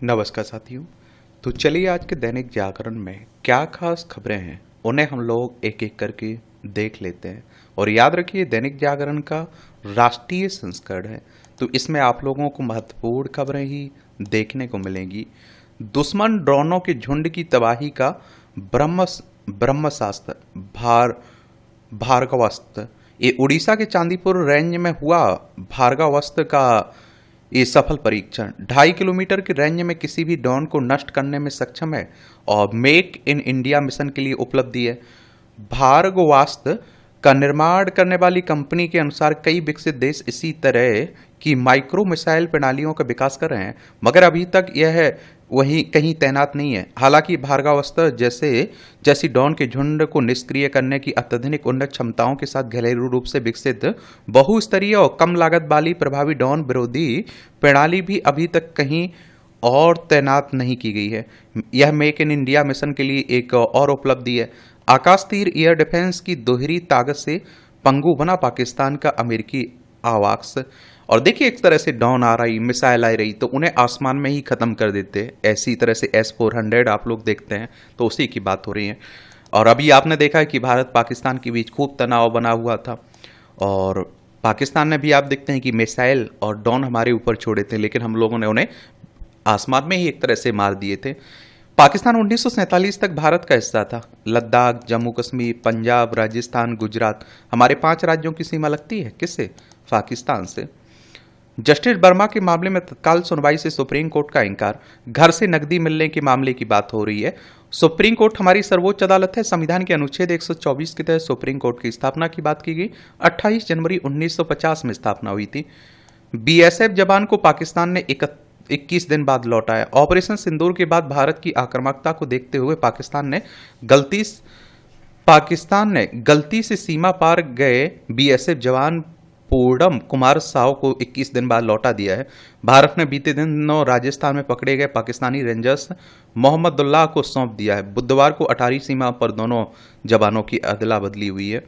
नमस्कार साथियों। तो चलिए आज के दैनिक जागरण में क्या खास खबरें हैं उन्हें हम लोग एक एक करके देख लेते हैं। और याद रखिए दैनिक जागरण का राष्ट्रीय संस्करण है, तो इसमें आप लोगों को महत्वपूर्ण खबरें ही देखने को मिलेंगी। दुश्मन ड्रोनों के झुंड की तबाही का ब्रह्मास्त्र भार्गवास्त्र, ये उड़ीसा के चांदीपुर रेंज में हुआ भार्गवास्त्र का ये सफल परीक्षण 2.5 किलोमीटर की रेंज में किसी भी ड्रोन को नष्ट करने में सक्षम है और मेक इन इंडिया मिशन के लिए उपलब्धि है। भार्गवास्त्र का निर्माण करने वाली कंपनी के अनुसार कई विकसित देश इसी तरह की माइक्रो मिसाइल प्रणालियों का विकास कर रहे हैं, मगर अभी तक यह वहीं कहीं तैनात नहीं है। हालांकि भार्गवास्त्र जैसी ड्रोन के झुंड को निष्क्रिय करने की अत्यधिक उन्नत क्षमताओं के साथ घरेलू रूप से विकसित बहुस्तरीय और कम लागत वाली प्रभावी ड्रोन विरोधी प्रणाली भी अभी तक कहीं और तैनात नहीं की गई है। यह मेक इन इंडिया मिशन के लिए एक और उपलब्धि है। आकाश तीर एयर डिफेंस की दोहरी ताकत से पंगु बना पाकिस्तान का अमेरिकी आवास। और देखिए एक तरह से ड्रोन आ रही, मिसाइल आ रही तो उन्हें आसमान में ही खत्म कर देते। ऐसी तरह से S-400 आप लोग देखते हैं तो उसी की बात हो रही है। और अभी आपने देखा है कि भारत पाकिस्तान के बीच खूब तनाव बना हुआ था और पाकिस्तान ने भी आप देखते हैं कि मिसाइल और ड्रोन हमारे ऊपर छोड़े थे, लेकिन हम लोगों ने उन्हें आसमान में ही एक तरह से मार दिए थे। पाकिस्तान 1947 तक भारत का हिस्सा था। लद्दाख, जम्मू कश्मीर, पंजाब, राजस्थान, गुजरात, हमारे 5 राज्यों की सीमा लगती है किससे? पाकिस्तान से। जस्टिस वर्मा के मामले में तत्काल सुनवाई से सुप्रीम कोर्ट का इनकार। घर से नकदी मिलने के मामले की बात हो रही है। सुप्रीम कोर्ट हमारी सर्वोच्च अदालत है। संविधान के अनुच्छेद 124 के तहत सुप्रीम कोर्ट की स्थापना की बात की गई। 28 जनवरी 1950 में स्थापना हुई थी। BSF जवान को पाकिस्तान ने 21 दिन बाद लौटाया। ऑपरेशन सिंदूर के बाद भारत की आक्रामकता को देखते हुए पाकिस्तान ने गलती से सीमा पार गए BSF जवान पूर्णम कुमार साव को 21 दिन बाद लौटा दिया है। भारत ने बीते दिनों राजस्थान में पकड़े गए पाकिस्तानी रेंजर्स मोहम्मदुल्लाह को सौंप दिया है। बुधवार को अटारी सीमा पर दोनों जवानों की अदला बदली हुई है।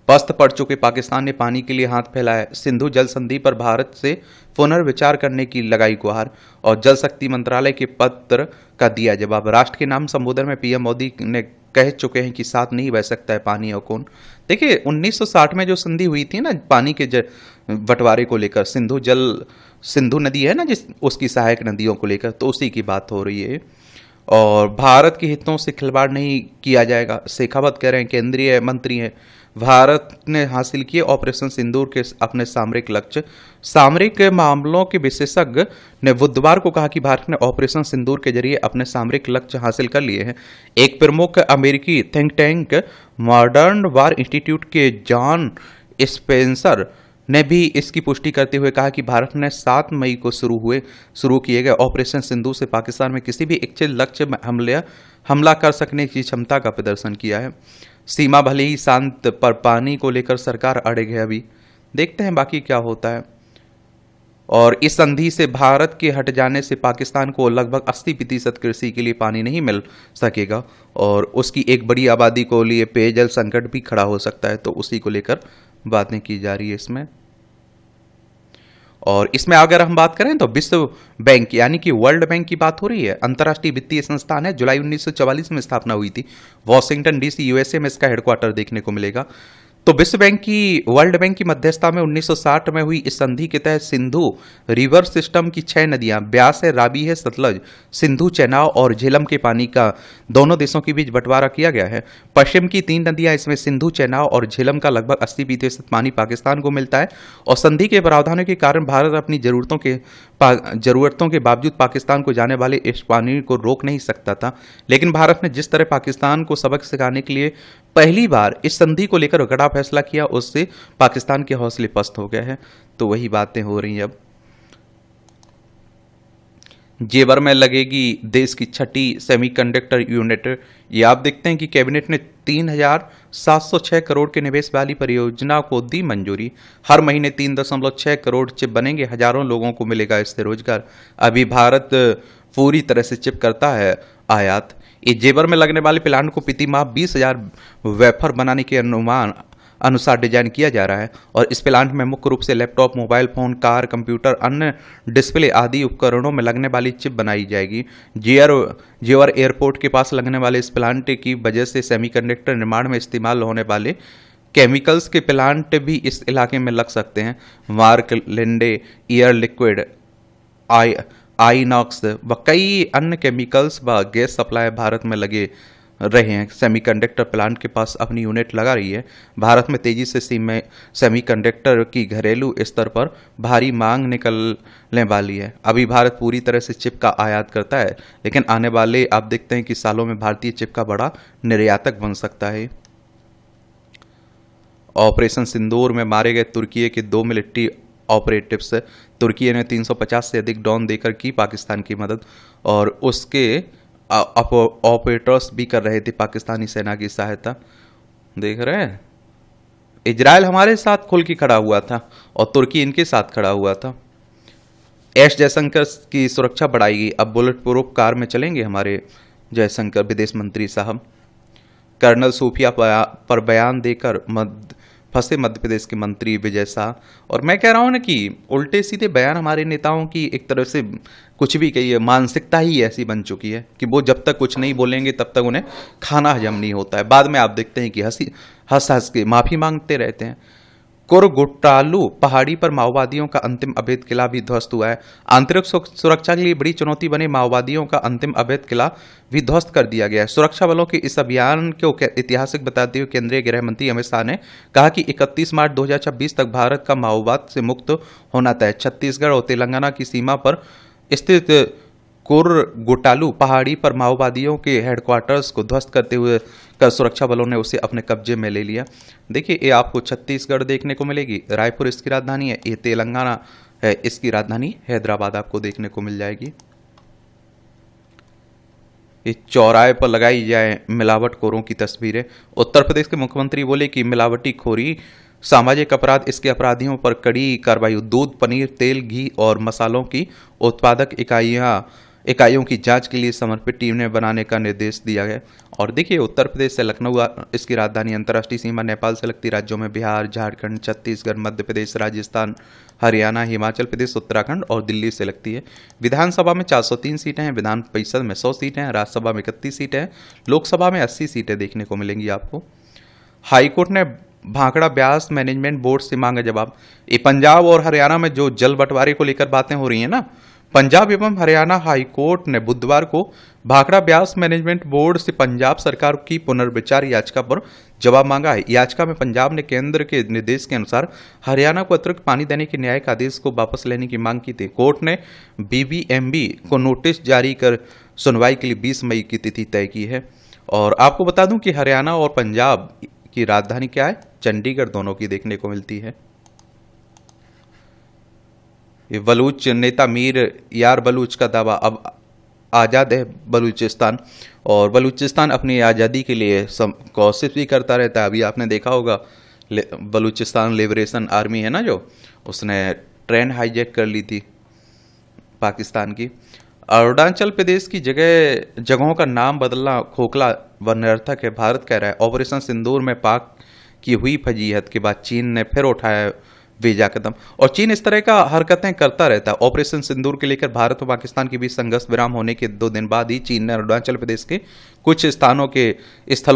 पस्त पड़ चुके पाकिस्तान ने पानी के लिए हाथ फैलाया। सिंधु जल संधि पर भारत से पुनर्विचार करने की लगाई गुहार और जल शक्ति मंत्रालय के पत्र का दिया जवाब। राष्ट्र के नाम संबोधन में PM मोदी ने कह चुके हैं कि साथ नहीं बह सकता है पानी और कौन। देखिए 1960 में जो संधि हुई थी ना पानी के बंटवारे को लेकर, सिंधु नदी है ना उसकी सहायक नदियों को लेकर, तो उसी की बात हो रही है। और भारत के हितों से खिलवाड़ नहीं किया जाएगा, शेखावत कह रहे हैं, केंद्रीय मंत्री हैं। भारत ने हासिल किए ऑपरेशन सिंदूर के अपने सामरिक लक्ष्य। सामरिक मामलों के विशेषज्ञ ने बुधवार को कहा कि भारत ने ऑपरेशन सिंदूर के जरिए अपने सामरिक लक्ष्य हासिल कर लिए हैं। एक प्रमुख अमेरिकी थिंक टैंक मॉडर्न वार इंस्टीट्यूट के जॉन स्पेंसर ने भी इसकी पुष्टि करते हुए कहा कि भारत ने 7 मई को शुरू किए गए ऑपरेशन सिंदूर से पाकिस्तान में किसी भी इच्छित लक्ष्य में हमला कर सकने की क्षमता का प्रदर्शन किया है। सीमा भले ही शांत, पर पानी को लेकर सरकार अड़े है। अभी देखते हैं बाकी क्या होता है। और इस संधि से भारत के हट जाने से पाकिस्तान को लगभग 80% कृषि के लिए पानी नहीं मिल सकेगा और उसकी एक बड़ी आबादी को लिए पेयजल संकट भी खड़ा हो सकता है, तो उसी को लेकर बातें की जा रही है इसमें। और इसमें अगर हम बात करें तो विश्व बैंक यानी कि वर्ल्ड बैंक की बात हो रही है। अंतर्राष्ट्रीय वित्तीय संस्थान है, जुलाई 1944 में स्थापना हुई थी। वॉशिंगटन DC USA में इसका हेडक्वार्टर देखने को मिलेगा। तो वर्ल्ड बैंक की मध्यस्थता में 1960 में हुई इस संधि के तहत सिंधु रिवर सिस्टम की 6 नदियां ब्यास है, रावी है, सतलज, सिंधु, चेनाब और झेलम के पानी का दोनों देशों के बीच बंटवारा किया गया है। पश्चिम की 3 नदियां इसमें सिंधु, चेनाब और झेलम का लगभग 80% पानी पाकिस्तान को मिलता है। और संधि के प्रावधानों के कारण भारत अपनी जरूरतों के बावजूद पाकिस्तान को जाने वाले इस पानी को रोक नहीं सकता था। लेकिन भारत ने जिस तरह पाकिस्तान को सबक सिखाने के लिए पहली बार इस संधि को लेकर कड़ा फैसला किया, उससे पाकिस्तान के हौसले पस्त हो गए हैं। तो वही बातें हो रही हैं। अब जेवर में लगेगी देश की 6ठी सेमीकंडक्टर यूनिट। ये आप देखते हैं कि कैबिनेट ने 3,706 करोड़ के निवेश वाली परियोजना को दी मंजूरी। हर महीने 3.6 करोड़ चिप बनेंगे, हजारों लोगों को मिलेगा इससे रोजगार। अभी भारत पूरी तरह से चिप करता है आयात। इस जेवर में लगने वाले प्लांट को प्रति माह 20,000 वेफर बनाने के अनुमान अनुसार डिजाइन किया जा रहा है और इस प्लांट में मुख्य रूप से laptop, mobile phone, car, computer, अन्य डिस्प्ले आदि उपकरणों में लगने वाली चिप बनाई जाएगी। जेवर एयरपोर्ट के पास लगने वाले इस प्लांट की वजह से सेमीकंडक्टर निर्माण में इस्तेमाल होने वाले केमिकल्स के प्लांट भी इस इलाके में लग सकते हैं। Mark Linde, air liquid, INOX व कई अन्य केमिकल्स व गैस सप्लाई भारत में लगे रहे हैं। सेमीकंडक्टर प्लांट के पास अपनी यूनिट लगा रही है। भारत में तेजी से सेमीकंडक्टर की घरेलू स्तर पर भारी मांग निकलने वाली है। अभी भारत पूरी तरह से चिप का आयात करता है, लेकिन आने वाले आप देखते हैं कि सालों में भारतीय चिप का बड़ा निर्यातक बन सकता है। ऑपरेशन सिंदूर में मारे गए तुर्की के 2 मिलिट्री ऑपरेटिव्स। तुर्की ने 350 से अधिक ड्रोन देकर की पाकिस्तान की मदद और उसके ऑपरेटर्स भी कर रहे थे पाकिस्तानी सेना की सहायता। देख रहे हैं, इजराइल हमारे साथ खुल के खड़ा हुआ था और तुर्की इनके साथ खड़ा हुआ था। एस जयशंकर की सुरक्षा बढ़ाएगी, अब बुलेट प्रूफ कार में चलेंगे हमारे जयशंकर विदेश मंत्री साहब। कर्नल सूफिया पर बयान देकर फंसे मध्य प्रदेश के मंत्री विजय शाह। और मैं कह रहा हूं ना कि उल्टे सीधे बयान हमारे नेताओं की एक तरह से कुछ भी कहिए, मानसिकता ही ऐसी बन चुकी है कि वो जब तक कुछ नहीं बोलेंगे तब तक उन्हें खाना हजम नहीं होता है। बाद में आप देखते हैं कि हंस हंस के माफी मांगते रहते हैं। कुरगुट्टालू पहाड़ी पर माओवादियों का अंतिम अवैध किला भी ध्वस्त हुआ है। आंतरिक सुरक्षा के लिए बड़ी चुनौती बने माओवादियों का अंतिम अवैध किला भी ध्वस्त कर दिया गया है। सुरक्षा बलों के इस अभियान को ऐतिहासिक बताते हुए केंद्रीय गृह मंत्री अमित शाह ने कहा कि 31 मार्च 2026 तक भारत का माओवाद से मुक्त होना तय। छत्तीसगढ़ और तेलंगाना की सीमा पर स्थित कुरगुट्टालू पहाड़ी पर माओवादियों के हेडक्वार्टर्स को ध्वस्त करते हुए सुरक्षा बलों ने उसे अपने कब्जे में ले लिया। देखिए, ये आपको छत्तीसगढ़ देखने को मिलेगी, रायपुर इसकी राजधानी है, ये तेलंगाना है, इसकी राजधानी हैदराबाद आपको देखने को मिल जाएगी। ये चौराहे पर लगाई जाए मिलावटखोरों की तस्वीरें। उत्तर प्रदेश के मुख्यमंत्री बोले कि मिलावटी खोरी सामाजिक अपराध, इसके अपराधियों पर कड़ी कार्रवाई। दूध, पनीर, तेल, घी और मसालों की उत्पादक इकाइयों की जांच के लिए समर्पित टीम ने बनाने का निर्देश दिया गया। और देखिए, उत्तर प्रदेश से लखनऊ इसकी राजधानी, अंतर्राष्ट्रीय सीमा नेपाल से लगती राज्यों में बिहार, झारखंड, छत्तीसगढ़, मध्य प्रदेश, राजस्थान, हरियाणा, हिमाचल प्रदेश, उत्तराखंड और दिल्ली से लगती है। विधानसभा में 403 सीटें हैं, विधान परिषद में 100 सीटें हैं, राज्यसभा में 31 सीटें हैं, लोकसभा में 80 सीटें देखने को मिलेंगी आपको। हाईकोर्ट ने भाखड़ा ब्यास मैनेजमेंट बोर्ड से मांगा जवाब। ये पंजाब और हरियाणा में जो जल बंटवारे को लेकर बातें हो रही हैं ना, पंजाब एवं हरियाणा हाईकोर्ट ने बुधवार को भाखड़ा ब्यास मैनेजमेंट बोर्ड से पंजाब सरकार की पुनर्विचार याचिका पर जवाब मांगा है। याचिका में पंजाब ने केंद्र के निर्देश के अनुसार हरियाणा को अतिरिक्त पानी देने के न्यायिक आदेश को वापस लेने की मांग की थी। कोर्ट ने बीबीएमबी को नोटिस जारी कर सुनवाई के लिए 20 मई की तिथि तय की है। और आपको बता दूं कि हरियाणा और पंजाब की राजधानी क्या है? चंडीगढ़, दोनों की देखने को मिलती है। ये बलूच नेता मीर यार बलूच का दावा, अब आज़ाद है बलूचिस्तान और बलूचिस्तान अपनी आज़ादी के लिए कोशिश भी करता रहता है। अभी आपने देखा होगा बलूचिस्तान लिबरेशन आर्मी है ना, जो उसने ट्रेन हाईजैक कर ली थी पाकिस्तान की। अरुणाचल प्रदेश की जगहों का नाम बदलना खोखला व निरर्थक है, भारत कह रहा है। ऑपरेशन सिंदूर में पाक की हुई फजीहत के बाद चीन ने फिर उठाया वीजा कदम, और चीन इस तरह का हरकतें करता रहता है। ऑपरेशन सिंदूर के लेकर भारत और पाकिस्तान के बीच संघर्ष विराम होने के 2 दिन बाद ही चीन ने अरुणाचल प्रदेश के कुछ स्थलों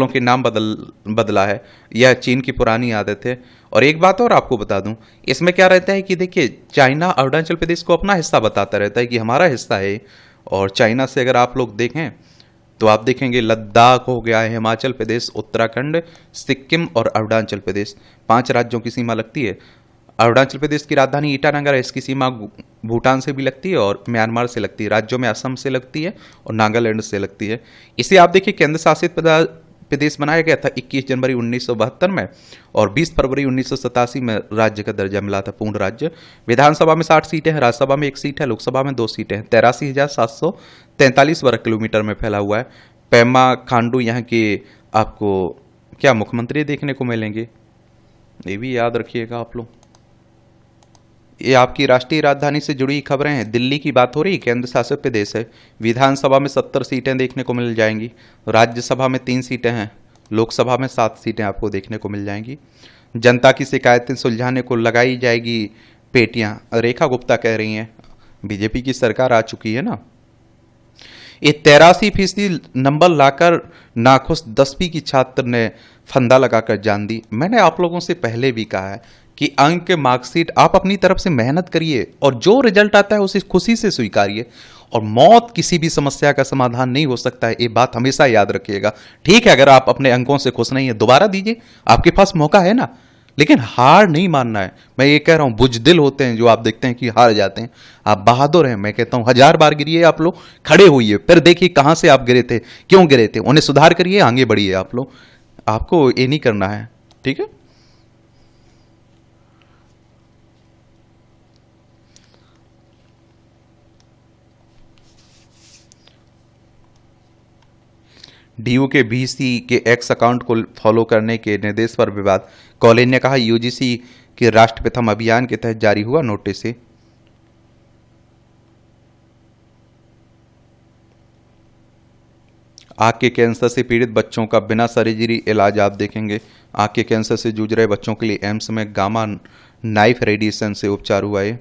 के नाम बदला है। यह चीन की पुरानी आदत है। और एक बात और आपको बता दूं, इसमें क्या रहता है कि देखिए, चाइना अरुणाचल प्रदेश को अपना हिस्सा बताता रहता है कि हमारा हिस्सा है। और चाइना से अगर आप लोग देखें तो आप देखेंगे लद्दाख हो गया, हिमाचल प्रदेश, उत्तराखंड, सिक्किम और अरुणाचल प्रदेश, 5 राज्यों की सीमा लगती है। अरुणाचल प्रदेश की राजधानी ईटानगर है, इसकी सीमा भूटान से भी लगती है और म्यांमार से लगती है। राज्यों में असम से लगती है और नागालैंड से लगती है। इसे आप देखिए, केंद्र शासित प्रदेश बनाया गया था 21 जनवरी 1972 में और 20 फरवरी 1987 में राज्य का दर्जा मिला था, पूर्ण राज्य। विधानसभा में 60 सीटें हैं, राज्यसभा में 1 सीट है, लोकसभा में 2 सीटें हैं। 83,743 वर्ग किलोमीटर में फैला हुआ है। पेमा खांडू यहाँ के आपको क्या मुख्यमंत्री देखने को मिलेंगे, ये भी याद रखिएगा आप लोग। ये आपकी राष्ट्रीय राजधानी से जुड़ी खबरें हैं। दिल्ली की बात हो रही, केंद्र शासित प्रदेश है। विधानसभा में 70 सीटें देखने को मिल जाएंगी, राज्यसभा में 3 सीटें हैं, लोकसभा में 7 सीटें आपको देखने को मिल जाएंगी। जनता की शिकायतें सुलझाने को लगाई जाएगी पेटियां, रेखा गुप्ता कह रही हैं। बीजेपी की सरकार आ चुकी है ना। ये 83% नंबर लाकर नाखुश 10वीं की छात्र ने फंदा लगाकर जान दी। मैंने आप लोगों से पहले भी कहा है कि अंक मार्कशीट आप अपनी तरफ से मेहनत करिए और जो रिजल्ट आता है उसे खुशी से स्वीकारिए। और मौत किसी भी समस्या का समाधान नहीं हो सकता है, ये बात हमेशा याद रखिएगा। ठीक है, अगर आप अपने अंकों से खुश नहीं है दोबारा दीजिए, आपके पास मौका है ना, लेकिन हार नहीं मानना है। मैं ये कह रहा हूं, बुजदिल होते हैं जो आप देखते हैं कि हार जाते हैं, आप बहादुर हैं। मैं कहता हूं 1000 बार गिरिए आप लोग, खड़े होइए, फिर देखिए कहां से आप गिरे थे, क्यों गिरे थे, उन्हें सुधार करिए, आगे बढ़िए आप लोग। आपको ये नहीं करना है, ठीक है। डीयू के बीसी के एक्स अकाउंट को फॉलो करने के निर्देश पर विवाद। कॉलेज ने कहा यूजीसी के राष्ट्रप्रथम अभियान के तहत जारी हुआ नोटिस से। आंख के कैंसर से पीड़ित बच्चों का बिना सर्जरी इलाज आप देखेंगे। आंख के कैंसर से जूझ रहे बच्चों के लिए एम्स में गामा नाइफ रेडिएशन से उपचार हुआ है।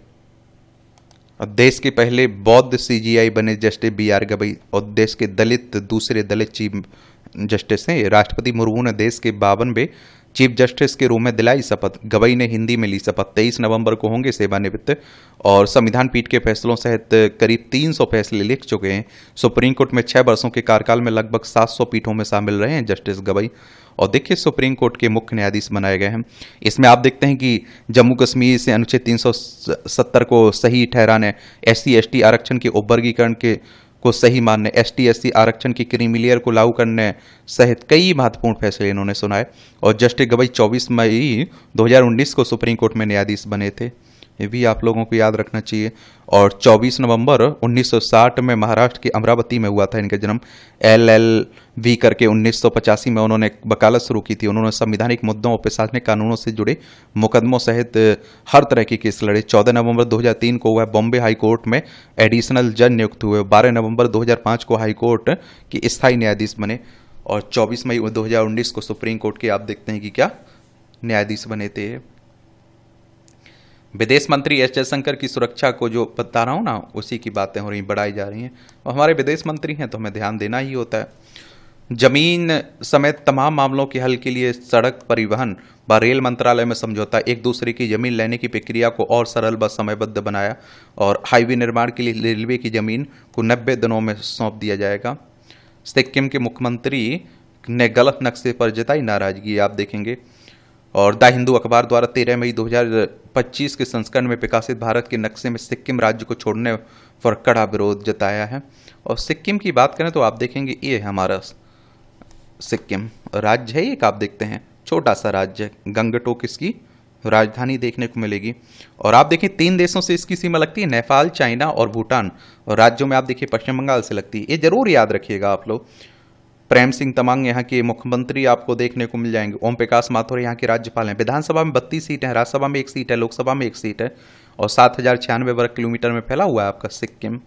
और देश के पहले बौद्ध सीजीआई बने जस्टिस बी.आर. गवई और देश के दूसरे दलित चीफ जस्टिस हैं। राष्ट्रपति मुर्मू ने देश के 52वें चीफ जस्टिस के रूप में दिलाई शपथ। गवई ने हिंदी में ली शपथ। 23 नवंबर को होंगे सेवानिवृत्त और संविधान पीठ के फैसलों सहित करीब 300 फैसले लिख चुके हैं। सुप्रीम कोर्ट में 6 वर्षों के कार्यकाल में लगभग 700 पीठों में शामिल रहे हैं जस्टिस गवई। और देखिए सुप्रीम कोर्ट के मुख्य न्यायाधीश बनाए गए हैं। इसमें आप देखते हैं कि जम्मू कश्मीर से अनुच्छेद 370 को सही ठहराने, SC/ST आरक्षण के उपवर्गीकरण को सही मानने, ST/SC आरक्षण की क्रीमी लेयर को लागू करने सहित कई महत्वपूर्ण फैसले इन्होंने सुनाए। और जस्टिस गवई 24 मई 2019 को सुप्रीम कोर्ट में न्यायाधीश बने थे, ये भी आप लोगों को याद रखना चाहिए। और 24 नवंबर 1960 में महाराष्ट्र के अमरावती में हुआ था इनका जन्म। LLV करके 1985 में उन्होंने वकालत शुरू की थी। उन्होंने संवैधानिक मुद्दों और प्रशासनिक कानूनों से जुड़े मुकदमों सहित हर तरह के केस लड़े। 14 नवंबर 2003 को वह बॉम्बे हाई कोर्ट में एडिशनल जज नियुक्त हुए। 12 नवंबर 2005 को हाई कोर्ट के स्थायी न्यायाधीश बने और 24 मई 2019 को सुप्रीम कोर्ट के आप देखते हैं कि क्या न्यायाधीश बने थे। विदेश मंत्री एस जयशंकर की सुरक्षा को जो बता रहा हूँ ना, उसी की बातें हो रही, बढ़ाई जा रही हैं। और हमारे विदेश मंत्री हैं तो हमें ध्यान देना ही होता है। जमीन समेत तमाम मामलों के हल के लिए सड़क परिवहन व रेल मंत्रालय में समझौता। एक दूसरे की जमीन लेने की प्रक्रिया को और सरल व समयबद्ध बनाया और हाईवे निर्माण के लिए रेलवे की जमीन को 90 दिनों में सौंप दिया जाएगा। सिक्किम के मुख्यमंत्री ने गलत नक्शे पर जताई नाराजगी, आप देखेंगे। और द हिंदू अखबार द्वारा 13 मई 2025 के संस्करण में प्रकाशित भारत के नक्शे में सिक्किम राज्य को छोड़ने पर कड़ा विरोध जताया है। और सिक्किम की बात करें तो आप देखेंगे ये है हमारा सिक्किम राज्य है एक, आप देखते हैं छोटा सा राज्य है। गंगटोक इसकी राजधानी देखने को मिलेगी। और आप देखें 3 देशों से इसकी सीमा लगती है, नेपाल, चाइना और भूटान। और राज्यों में आप देखिए पश्चिम बंगाल से लगती है। ये जरूर याद रखिएगा आप लोग। प्रेम सिंह तमांग यहाँ के मुख्यमंत्री आपको देखने को मिल जाएंगे। ओम प्रकाश माथुर यहाँ के राज्यपाल हैं। विधानसभा में 32 सीट है, राज्यसभा में 1 सीट है, लोकसभा में 1 सीट है। और 7096 वर्ग किलोमीटर में फैला हुआ है आपका सिक्किम।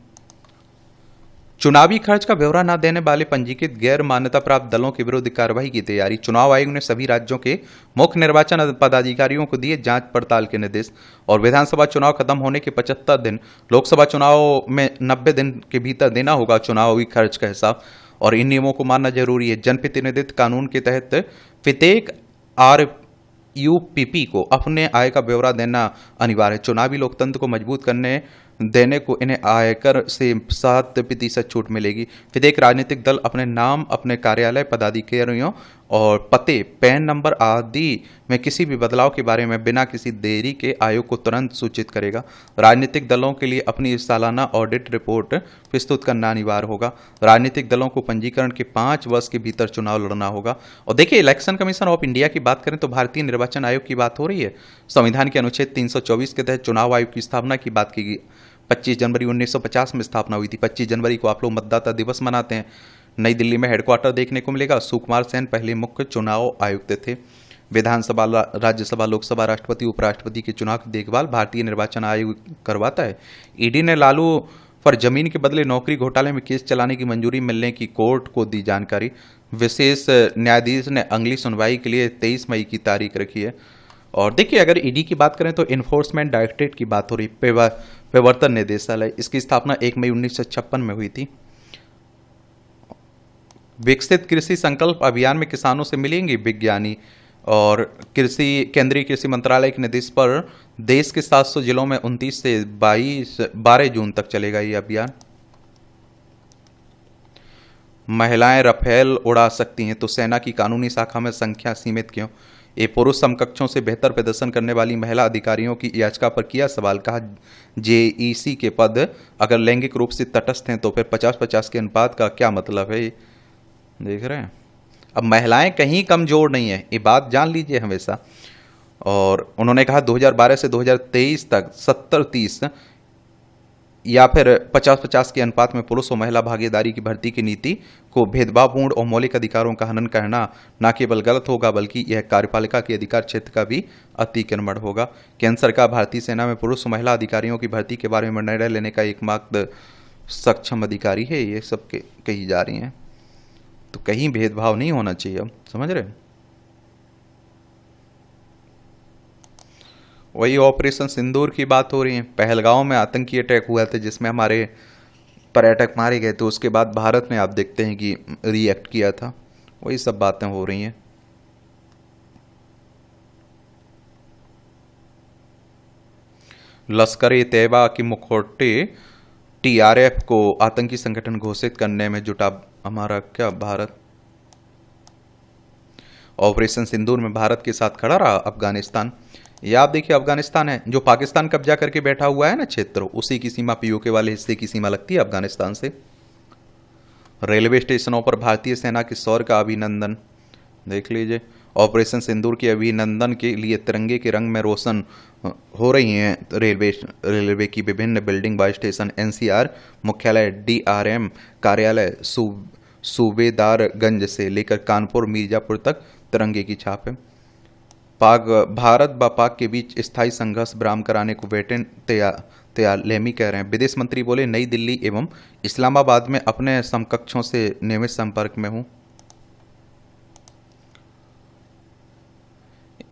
चुनावी खर्च का ब्यौरा न देने वाले पंजीकृत गैर मान्यता प्राप्त दलों के विरुद्ध कार्रवाई की तैयारी। चुनाव आयोग ने सभी राज्यों के मुख्य निर्वाचन पदाधिकारियों को दिए जांच पड़ताल के निर्देश। और विधानसभा चुनाव खत्म होने के 75 दिन, लोकसभा चुनाव में 90 दिन के भीतर देना होगा चुनावी खर्च का हिसाब। और इन नियमों को मानना जरूरी है। जनप्रतिनिधित्व कानून के तहत प्रत्येक RUPP को अपने आय का ब्यौरा देना अनिवार्य है। चुनावी लोकतंत्र को मजबूत करने देने को इन्हें आयकर से 7% छूट मिलेगी। प्रत्येक राजनीतिक दल अपने नाम, अपने कार्यालय, पदाधिकारियों और पते, पैन नंबर आदि में किसी भी बदलाव के बारे में बिना किसी देरी के आयोग को तुरंत सूचित करेगा। राजनीतिक दलों के लिए अपनी सालाना ऑडिट रिपोर्ट प्रस्तुत करना अनिवार्य होगा। राजनीतिक दलों को पंजीकरण के 5 वर्ष के भीतर चुनाव लड़ना होगा। और देखिए इलेक्शन कमीशन ऑफ इंडिया की बात करें तो भारतीय निर्वाचन आयोग की बात हो रही है। संविधान के अनुच्छेद 324 के तहत चुनाव आयोग की स्थापना की बात की गई। 25 जनवरी 1950 में स्थापना हुई थी। 25 जनवरी को आप लोग मतदाता दिवस मनाते हैं। नई दिल्ली में हेडक्वार्टर देखने को मिलेगा। सुकुमार सेन पहले मुख्य चुनाव आयुक्त थे। विधानसभा, राज्यसभा, लोकसभा, राष्ट्रपति, उपराष्ट्रपति के चुनाव की देखभाल भारतीय निर्वाचन आयोग करवाता है। ईडी ने लालू पर जमीन के बदले नौकरी घोटाले में केस चलाने की मंजूरी मिलने की कोर्ट को दी जानकारी। विशेष न्यायाधीश ने अगली सुनवाई के लिए 23 मई की तारीख रखी है। और देखिए, अगर ईडी की बात करें तो इन्फोर्समेंट डायरेक्टरेट की बात हो रही, प्रवर्तन निदेशालय, इसकी स्थापना 1 मई 1956 में हुई थी। विकसित कृषि संकल्प अभियान में किसानों से मिलेंगे विज्ञानी, और केंद्रीय कृषि मंत्रालय के निर्देश पर देश के 700 जिलों में 29 से 12 जून तक चलेगा ये अभियान। महिलाएं राफेल उड़ा सकती हैं तो सेना की कानूनी शाखा में संख्या सीमित क्यों? ये पुरुष समकक्षों से बेहतर प्रदर्शन करने वाली महिला अधिकारियों की याचिका पर किया सवाल। कहा, जेईसी के पद अगर लैंगिक रूप से तटस्थ हैं तो फिर 50-50 के अनुपात का क्या मतलब है? देख रहे हैं, अब महिलाएं कहीं कमजोर नहीं है, ये बात जान लीजिए हमेशा। और उन्होंने कहा 2012 से 2023 तक 70-30 या फिर 50-50 के अनुपात में पुरुष और महिला भागीदारी की भर्ती की नीति को भेदभावपूर्ण और मौलिक अधिकारों का हनन कहना न केवल गलत होगा बल्कि यह कार्यपालिका के अधिकार क्षेत्र का भी अतिक्रमण होगा। केंद्र सरकार भारतीय सेना में पुरुष और महिला अधिकारियों की भर्ती के बारे में निर्णय लेने का एकमात्र सक्षम अधिकारी है, ये सब कही जा रही हैं। तो कहीं भेदभाव नहीं होना चाहिए, अब समझ रहे हैं। वही ऑपरेशन सिंदूर की बात हो रही है। पहलगांव में आतंकी अटैक हुआ था जिसमें हमारे पर्यटक मारे गए, तो उसके बाद भारत ने आप देखते हैं कि रिएक्ट किया था। वही सब बातें हो रही हैं। लश्कर ए तैयबा की मुखौटे टीआरएफ को आतंकी संगठन घोषित करने में जुटा हमारा क्या भारत। ऑपरेशन सिंदूर में भारत के साथ खड़ा रहा अफगानिस्तान। या आप देखिए, अफगानिस्तान है जो पाकिस्तान कब्जा करके बैठा हुआ है ना क्षेत्र, उसी की सीमा पीओके वाले हिस्से की सीमा लगती है अफगानिस्तान से। रेलवे स्टेशनों पर भारतीय सेना के शौर्य का अभिनंदन देख लीजिए। ऑपरेशन सिंदूर के अभिनंदन के लिए तिरंगे के रंग में रोशन हो रही हैं रेलवे की विभिन्न बिल्डिंग, बाय स्टेशन, एनसीआर मुख्यालय, डीआरएम कार्यालय, सूबेदारगंज से लेकर कानपुर मिर्जापुर तक तिरंगे की छाप है। भारत व पाक के बीच स्थायी संघर्ष विराम कराने को वेटन तैयार लेमी कह रहे हैं। विदेश मंत्री बोले, नई दिल्ली एवं इस्लामाबाद में अपने समकक्षों से नियमित संपर्क में हूं।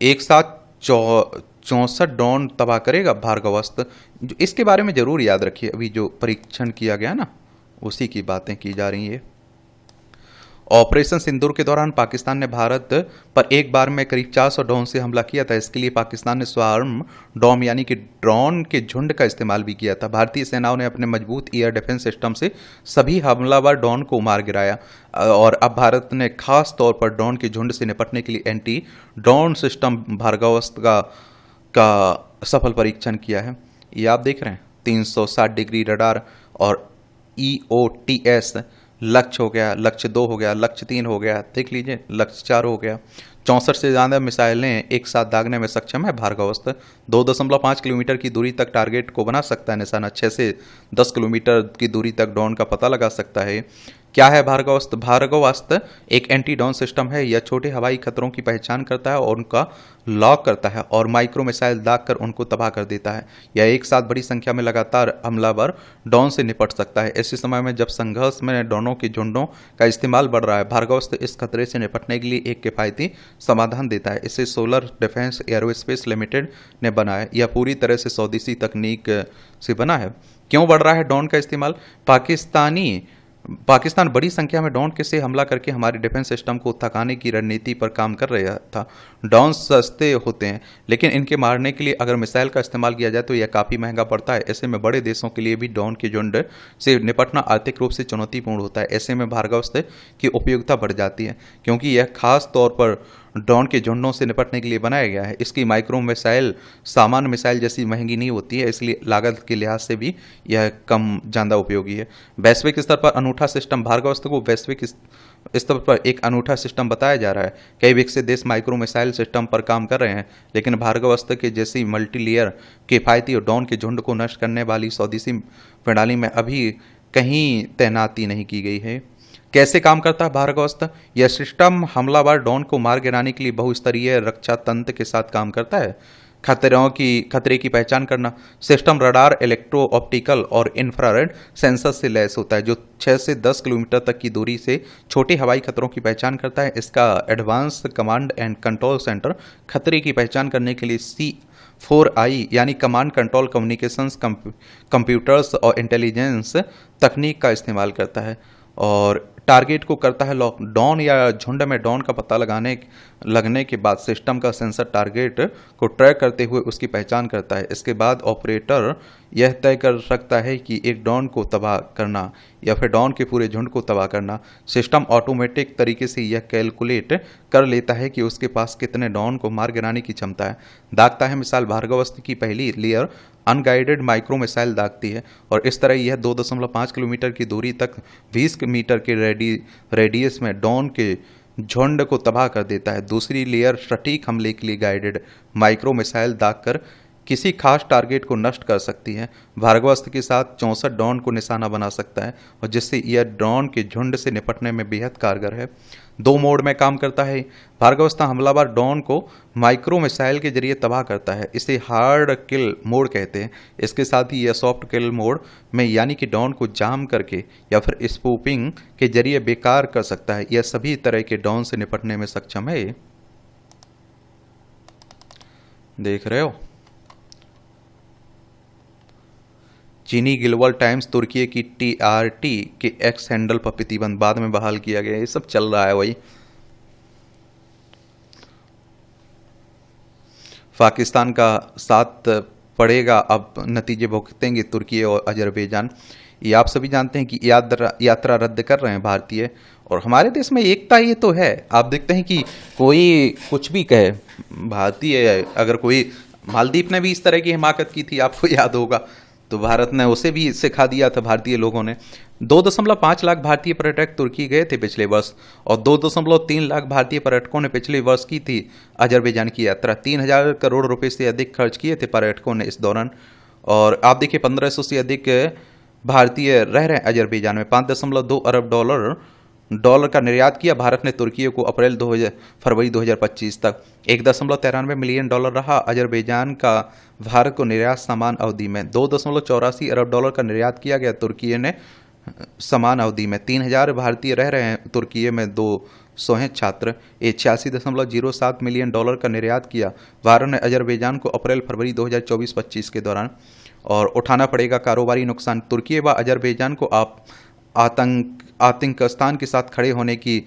एक साथ 64 ड्रोन तबाह करेगा भार्गवास्त्र, इसके बारे में जरूर याद रखिए। अभी जो परीक्षण किया गया ना, उसी की बातें की जा रही है। ऑपरेशन सिंदूर के दौरान पाकिस्तान ने भारत पर एक बार में करीब 400 ड्रोन से हमला किया था। इसके लिए पाकिस्तान ने स्वार्म ड्रोन यानी कि ड्रोन के झुंड का इस्तेमाल भी किया था। भारतीय सेनाओं ने अपने मजबूत एयर डिफेंस सिस्टम से सभी हमलावर ड्रोन को मार गिराया, और अब भारत ने खास तौर पर ड्रोन के झुंड से निपटने के लिए एंटी ड्रोन सिस्टम भार्गवास्त्र का सफल परीक्षण किया है। ये आप देख रहे हैं, 360 डिग्री रडार और EOTS लक्ष्य हो गया, लक्ष्य 2 हो गया, लक्ष्य 3 हो गया, देख लीजिए, लक्ष्य 4 हो गया। 64 से ज़्यादा मिसाइलें एक साथ दागने में सक्षम है भार्गवास्त्र। 2.5 किलोमीटर की दूरी तक टारगेट को बना सकता है निशाना। 6 से 10 किलोमीटर की दूरी तक ड्रोन का पता लगा सकता है। क्या है भार्गवास्त्र? भार्गवास्त्र एक एंटी ड्रोन सिस्टम है। यह छोटे हवाई खतरों की पहचान करता है और उनका लॉक करता है और माइक्रो मिसाइल दाग कर उनको तबाह कर देता है। यह एक साथ बड़ी संख्या में लगातार हमलावर ड्रोन से निपट सकता है। ऐसे समय में जब संघर्ष में ड्रोनों के झुंडों का इस्तेमाल बढ़ रहा है, भार्गवास्त्र इस खतरे से निपटने के लिए एक किफायती समाधान देता है। इसे सोलर डिफेंस एरोस्पेस लिमिटेड ने बनाया। यह पूरी तरह से स्वदेशी तकनीक से बना है। क्यों बढ़ रहा है ड्रोन का इस्तेमाल? पाकिस्तान बड़ी संख्या में ड्रोन से हमला करके हमारे डिफेंस सिस्टम को थकाने की रणनीति पर काम कर रहा था। ड्रोन सस्ते होते हैं, लेकिन इनके मारने के लिए अगर मिसाइल का इस्तेमाल किया जाए तो यह काफ़ी महंगा पड़ता है। ऐसे में बड़े देशों के लिए भी ड्रोन के झुंड से निपटना आर्थिक रूप से चुनौतीपूर्ण होता है। ऐसे में भार्गवास्त्र की उपयोगिता बढ़ जाती है, क्योंकि यह खास तौर पर ड्रोन के झुंडों से निपटने के लिए बनाया गया है। इसकी माइक्रो मिसाइल सामान्य मिसाइल जैसी महंगी नहीं होती है, इसलिए लागत के लिहाज से भी यह कम ज़्यादा उपयोगी है। वैश्विक स्तर पर अनूठा सिस्टम, भार्गवास्त्र को वैश्विक स्तर पर एक अनूठा सिस्टम बताया जा रहा है। कई विकसित देश माइक्रो मिसाइल सिस्टम पर काम कर रहे हैं, लेकिन भार्गवास्त्र के जैसी मल्टीलेयर किफायती और ड्रोन के झुंड को नष्ट करने वाली स्वदेशी प्रणाली में अभी कहीं तैनाती नहीं की गई है। कैसे काम करता है भार्गवास्त्र? यह सिस्टम हमलावर ड्रोन को मार गिराने के लिए बहुस्तरीय रक्षा तंत्र के साथ काम करता है। खतरे की पहचान करना। सिस्टम रडार, इलेक्ट्रो ऑप्टिकल और इंफ्रारेड सेंसर से लैस होता है जो 6 से 10 किलोमीटर तक की दूरी से छोटे हवाई खतरों की पहचान करता है। इसका advance command and control centre खतरे की पहचान करने के लिए C4I यानी कमांड कंट्रोल कम्युनिकेशंस, कंप्यूटर्स और इंटेलिजेंस तकनीक का इस्तेमाल करता है और टारगेट को करता है लॉक। डॉन या झुंड में डॉन का पता लगने के बाद सिस्टम का सेंसर टारगेट को ट्रैक करते हुए उसकी पहचान करता है। इसके बाद ऑपरेटर यह तय कर सकता है कि एक डॉन को तबाह करना या फिर डॉन के पूरे झुंड को तबाह करना। सिस्टम ऑटोमेटिक तरीके से यह कैलकुलेट कर लेता है कि उसके पास कितने डॉन को मार गिराने की क्षमता है। दागता है मिसाल, भार्गवास्त्र की पहली लेयर अनगाइडेड माइक्रो मिसाइल दागती है और इस तरह यह 2.5 किलोमीटर की दूरी तक 20 मीटर के रेडियस में डॉन के झुंड को तबाह कर देता है। दूसरी लेयर सटीक हमले के लिए गाइडेड माइक्रो मिसाइल दागकर किसी खास टारगेट को नष्ट कर सकती है। भार्गवास्त्र के साथ 64 डॉन को निशाना बना सकता है और जिससे यह डॉन के झुंड से निपटने में बेहद कारगर है। 2 मोड में काम करता है। भार्गवास्त्र हमलावर डॉन को माइक्रो मिसाइल के जरिए तबाह करता है, इसे हार्ड किल मोड कहते हैं। इसके साथ ही यह सॉफ्ट किल मोड में यानी कि डॉन को जाम करके या फिर स्पूपिंग के जरिए बेकार कर सकता है। यह सभी तरह के डॉन से निपटने में सक्षम है। देख रहे हो, चीनी गिलोबल टाइम्स तुर्की की TRT के एक्स हैंडल पर प्रतिबंध बाद में बहाल किया गया। ये सब चल रहा है वही। पाकिस्तान का साथ पड़ेगा, अब नतीजे भुगतेंगे तुर्की और अजरबैजान। ये आप सभी जानते हैं कि यात्रा रद्द कर रहे हैं भारतीय, और हमारे देश में एकता ये तो है। आप देखते हैं कि कोई कुछ भी कहे, भारतीय अगर कोई, मालदीव ने भी इस तरह की हिमाकत की थी, आपको याद होगा, तो भारत ने उसे भी सिखा दिया था भारतीय लोगों ने। 2.5 लाख भारतीय पर्यटक तुर्की गए थे पिछले वर्ष और 2.3 लाख भारतीय पर्यटकों ने पिछले वर्ष की थी अजरबैजान की यात्रा। 3,000 करोड़ रुपए से अधिक खर्च किए थे पर्यटकों ने इस दौरान। और आप देखिए 1500 से अधिक भारतीय रह रहे हैं अजरबैजान में। 5.2 अरब डॉलर का निर्यात किया भारत ने तुर्की को फरवरी 2025 तक। 1.93 मिलियन डॉलर रहा अजरबैजान का भारत को निर्यात समान अवधि में। 2.84 अरब डॉलर का निर्यात किया गया तुर्की ने समान अवधि में। 3,000 भारतीय रह रहे हैं तुर्की में, 200 हैं छात्र। 86.07 मिलियन डॉलर का निर्यात किया भारत ने अजरबैजान को अप्रैल फरवरी 2024-25 के दौरान। और उठाना पड़ेगा कारोबारी नुकसान। तुर्की व अजरबैजान को आतंकस्तान के साथ खड़े होने की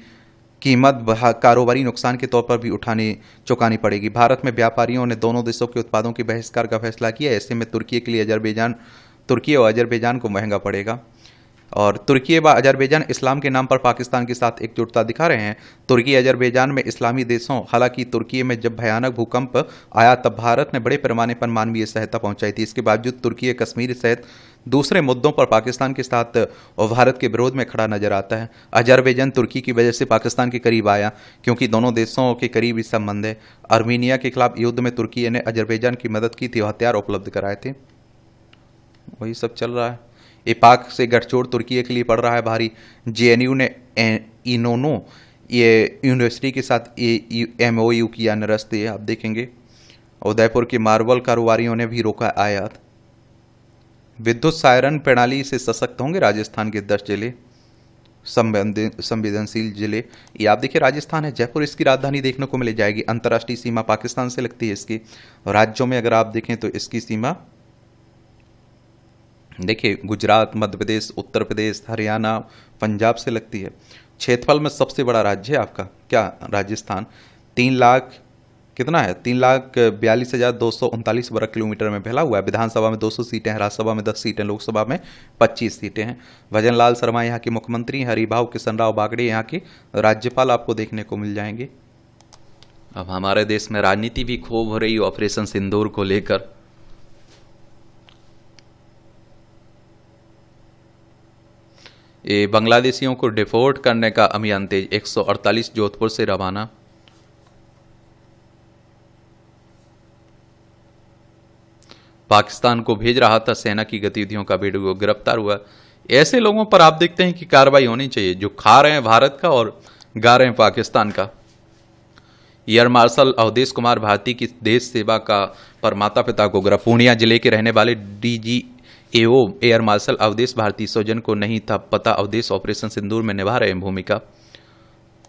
कीमत कारोबारी नुकसान के तौर पर भी चुकानी पड़ेगी। भारत में व्यापारियों ने दोनों देशों के उत्पादों के बहिष्कार का फैसला किया। ऐसे में तुर्की और अजरबैजान को महंगा पड़ेगा। और तुर्की व अजरबैजान इस्लाम के नाम पर पाकिस्तान के साथ एकजुटता दिखा रहे हैं। तुर्की अजरबैजान में इस्लामी देशों, हालांकि तुर्की में जब भयानक भूकंप आया तब भारत ने बड़े पैमाने पर मानवीय सहायता पहुंचाई थी। इसके बावजूद तुर्की कश्मीर सहित दूसरे मुद्दों पर पाकिस्तान के साथ और भारत के विरोध में खड़ा नजर आता है। अजरबैजान तुर्की की वजह से पाकिस्तान के करीब आया क्योंकि दोनों देशों के करीबी संबंध है। आर्मीनिया के खिलाफ युद्ध में तुर्की ने अजरबैजान की मदद की थी और हथियार उपलब्ध कराए थे। वही सब चल रहा है। ये पाक से गठजोड़ तुर्की के लिए पड़ रहा है भारी। JNU ने इनोनो ये यूनिवर्सिटी के साथ MOU किया निरस्ते, आप देखेंगे। उदयपुर के मार्बल कारोबारियों ने भी रोका आयात। विद्युत सायरन प्रणाली से सशक्त होंगे राजस्थान के 10 जिले, संवेदनशील जिले। ये आप देखिए राजस्थान है, जयपुर इसकी राजधानी देखने को मिल जाएगी। अंतर्राष्ट्रीय सीमा पाकिस्तान से लगती है इसकी। राज्यों में अगर आप देखें तो इसकी सीमा देखिए गुजरात, मध्य प्रदेश, उत्तर प्रदेश, हरियाणा, पंजाब से लगती है। क्षेत्रफल में सबसे बड़ा राज्य है आपका क्या, राजस्थान। 3 लाख कितना है, 3,42,239 वर्ग किलोमीटर में फैला हुआ है। विधानसभा में 200 सीटें हैं, राज्यसभा में 10 सीटें, लोकसभा में 25 सीटें हैं। भजन लाल शर्मा यहाँ के मुख्यमंत्री, हरिभाऊ किशनराव बागड़े यहाँ के राज्यपाल आपको देखने को मिल जाएंगे। अब हमारे देश में राजनीति भी खूब हो रही है ऑपरेशन सिंदूर को लेकर। ये बांग्लादेशियों को डिपोर्ट करने का अभियान तेज, 148 जोधपुर से रवाना। पाकिस्तान को भेज रहा था सेना की गतिविधियों का वीडियो, गिरफ्तार हुआ। ऐसे लोगों पर आप देखते हैं कि कार्रवाई होनी चाहिए जो खा रहे हैं भारत का और गा रहे हैं पाकिस्तान का। एयर मार्शल अवधेश कुमार भारती की देश सेवा का पर माता पिता को गिरफ्तार। पूर्णिया जिले के रहने वाले DGAO air marshal Awadhesh Bharti स्वजन को नहीं था पता अवधेश ऑपरेशन सिंदूर में निभा रहे हैं भूमिका।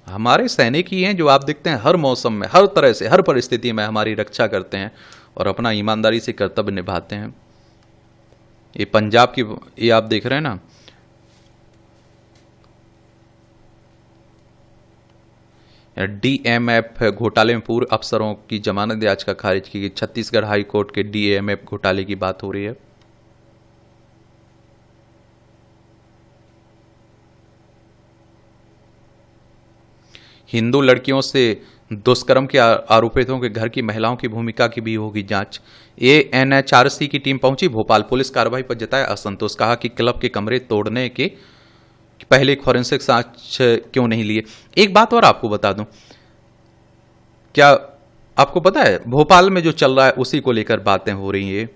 हमारे सैनिक ही हैं जो आप देखते हैं हर मौसम में, हर तरह से, हर परिस्थिति में हमारी रक्षा करते हैं और अपना ईमानदारी से कर्तव्य निभाते हैं। ये पंजाब की, ये आप देख रहे हैं ना, डीएमएफ घोटाले में पूर्व अफसरों की जमानत याचिका खारिज की गई। छत्तीसगढ़ हाई कोर्ट के डीएमएफ घोटाले की बात हो रही है। हिंदू लड़कियों से दुष्कर्म के आरोपितों के घर की महिलाओं की भूमिका की भी होगी जांच। एएनएचआरसी की टीम पहुंची भोपाल। पुलिस कार्रवाई पर जताया असंतोष। कहा कि क्लब के कमरे तोड़ने के पहले फॉरेंसिक जांच क्यों नहीं लिए। एक बात और आपको बता दूं, क्या आपको पता है भोपाल में जो चल रहा है उसी को लेकर बातें हो रही हैं,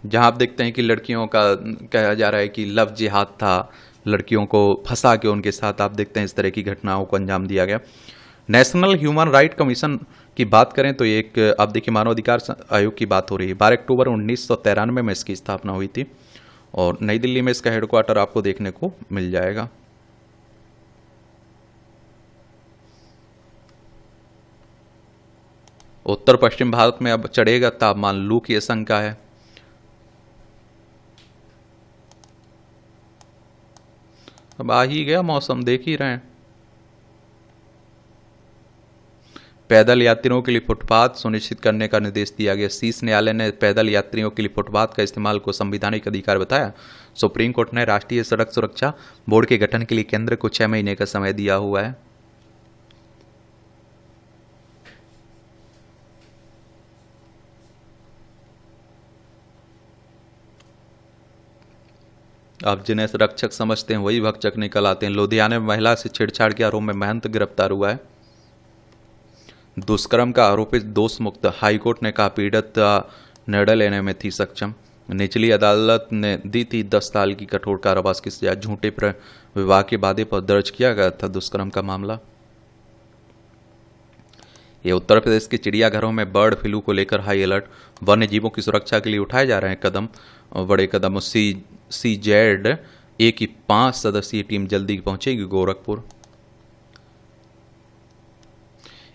जहां आप देखते हैं कि लड़कियों का कहा जा रहा है कि लव जिहाद था, लड़कियों को फंसा के उनके साथ आप देखते हैं इस तरह की घटनाओं को अंजाम दिया गया। नेशनल ह्यूमन राइट कमीशन की बात करें तो एक आप देखिए मानवाधिकार आयोग की बात हो रही है। 12 अक्टूबर 1993 में इसकी स्थापना हुई थी और नई दिल्ली में इसका हेडक्वार्टर आपको देखने को मिल जाएगा। उत्तर पश्चिम भारत में अब चढ़ेगा तापमान, लू की आशंका है। अब आ ही गया मौसम, देख ही रहे हैं। पैदल यात्रियों के लिए फुटपाथ सुनिश्चित करने का निर्देश दिया गया। शीर्ष न्यायालय ने पैदल यात्रियों के लिए फुटपाथ का इस्तेमाल को संवैधानिक अधिकार बताया। सुप्रीम कोर्ट ने राष्ट्रीय सड़क सुरक्षा बोर्ड के गठन के लिए केंद्र को 6 महीने का समय दिया हुआ है। अब जिन्हें रक्षक समझते हैं वही भक्षक निकल आते हैं। लुधियाना में महिला से छेड़छाड़ के आरोप में महंत गिरफ्तार हुआ है। दुष्कर्म का आरोपित दोष मुक्त। हाईकोर्ट ने कहा पीड़ित निर्णय लेने में थी सक्षम। निचली अदालत ने दी थी 10 साल की कठोर कारावास की सजा। झूठे विवाह के वादे पर दर्ज किया गया था दुष्कर्म का मामला। ये उत्तर प्रदेश के चिड़ियाघरों में बर्ड फ्लू को लेकर हाई अलर्ट। वन्य जीवों की सुरक्षा के लिए उठाए जा रहे हैं कदम, बड़े कदम। सीजेड ए की 5 सदस्यीय टीम जल्दी पहुंचेगी गोरखपुर।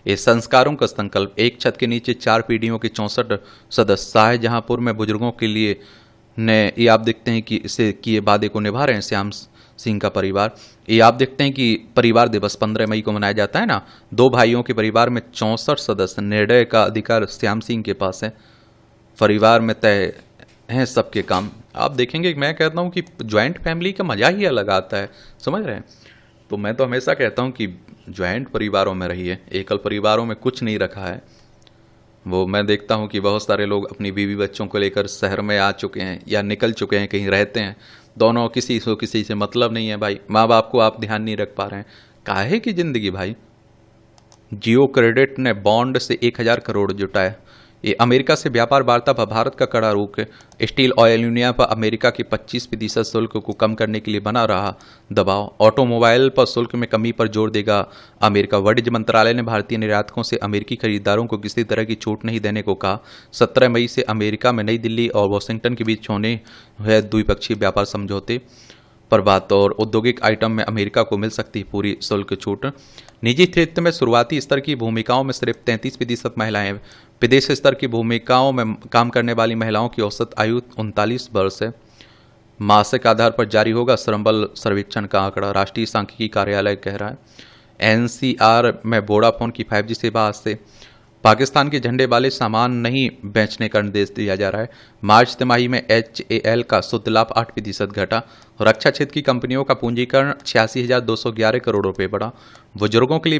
ये संस्कारों का संकल्प। एक छत के नीचे 4 पीढ़ियों के 64 सदस्य शाहजहांपुर में बुजुर्गों के लिए ने ये आप देखते हैं कि इसे किए वादे को निभा रहे हैं श्याम सिंह का परिवार। ये आप देखते हैं कि परिवार दिवस 15 मई को मनाया जाता है ना। 2 भाइयों के परिवार में 64 सदस्य। निर्णय का अधिकार श्याम सिंह के पास है। परिवार में तय हैं सबके काम। आप देखेंगे, मैं कहता हूं कि ज्वाइंट फैमिली का मजा ही अलग आता है, समझ रहे हैं। तो मैं तो हमेशा कहता हूं कि ज्वाइंट परिवारों में रहिए, एकल परिवारों में कुछ नहीं रखा है। वो मैं देखता हूं कि बहुत सारे लोग अपनी बीवी बच्चों को लेकर शहर में आ चुके हैं या निकल चुके हैं, कहीं रहते हैं, दोनों किसी से मतलब नहीं है भाई। माँ बाप को आप ध्यान नहीं रख पा रहे हैं, काहे की जिंदगी भाई। जियो क्रेडिट ने बॉन्ड से 1000 करोड़ जुटाए। ये अमेरिका से व्यापार वार्ता पर भारत का कड़ा रुख। स्टील ऑयल यूनियन पर अमेरिका के 25% शुल्क को कम करने के लिए बना रहा दबाव। ऑटोमोबाइल पर शुल्क में कमी पर जोर देगा अमेरिका। वाणिज्य मंत्रालय ने भारतीय निर्यातकों से अमेरिकी खरीदारों को किसी तरह की छूट नहीं देने को कहा। 17 मई से अमेरिका में नई दिल्ली और वाशिंगटन के बीच होने है द्विपक्षीय व्यापार समझौते पर बात। और औद्योगिक आइटम में अमेरिका को मिल सकती है पूरी शुल्क छूट। निजी क्षेत्र में शुरुआती स्तर की भूमिकाओं में सिर्फ 33% महिलाएं। विदेश स्तर की भूमिकाओं में काम करने वाली महिलाओं की औसत आयु 39 वर्ष है। मासिक आधार पर जारी होगा श्रम बल सर्वेक्षण का आंकड़ा, राष्ट्रीय सांख्यिकी कार्यालय कह रहा है। एनसीआर में वोडाफोन की 5G सेवा आज से। पाकिस्तान के झंडे वाले सामान नहीं बेचने का निर्देश दिया जा रहा है। मार्च तिमाही में HAL का शुद्ध लाभ 8% घटा। रक्षा क्षेत्र की कंपनियों का पूंजीकरण 86,211 करोड़ रुपए बढ़ा। बुजुर्गों के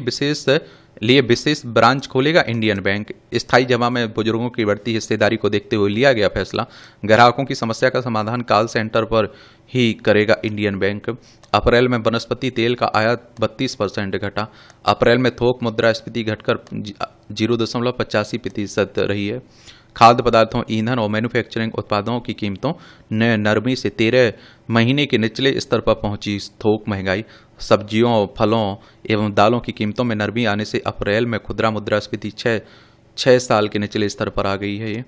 लिए विशेष ब्रांच खोलेगा इंडियन बैंक। स्थायी जमा में बुजुर्गों की बढ़ती हिस्सेदारी को देखते हुए लिया गया फैसला। ग्राहकों की समस्या का समाधान कॉल सेंटर पर ही करेगा इंडियन बैंक। अप्रैल में वनस्पति तेल का आयात 32% घटा। अप्रैल में थोक मुद्रास्फीति घटकर 0.85% रही है। खाद्य पदार्थों, ईंधन और मैन्युफैक्चरिंग उत्पादों की कीमतों ने नरमी से 13 महीने के निचले स्तर पर पहुंची थोक महंगाई। सब्जियों, फलों एवं दालों की कीमतों में नरमी आने से अप्रैल में खुदरा मुद्रास्फीति 6 साल के निचले स्तर पर आ गई है। ये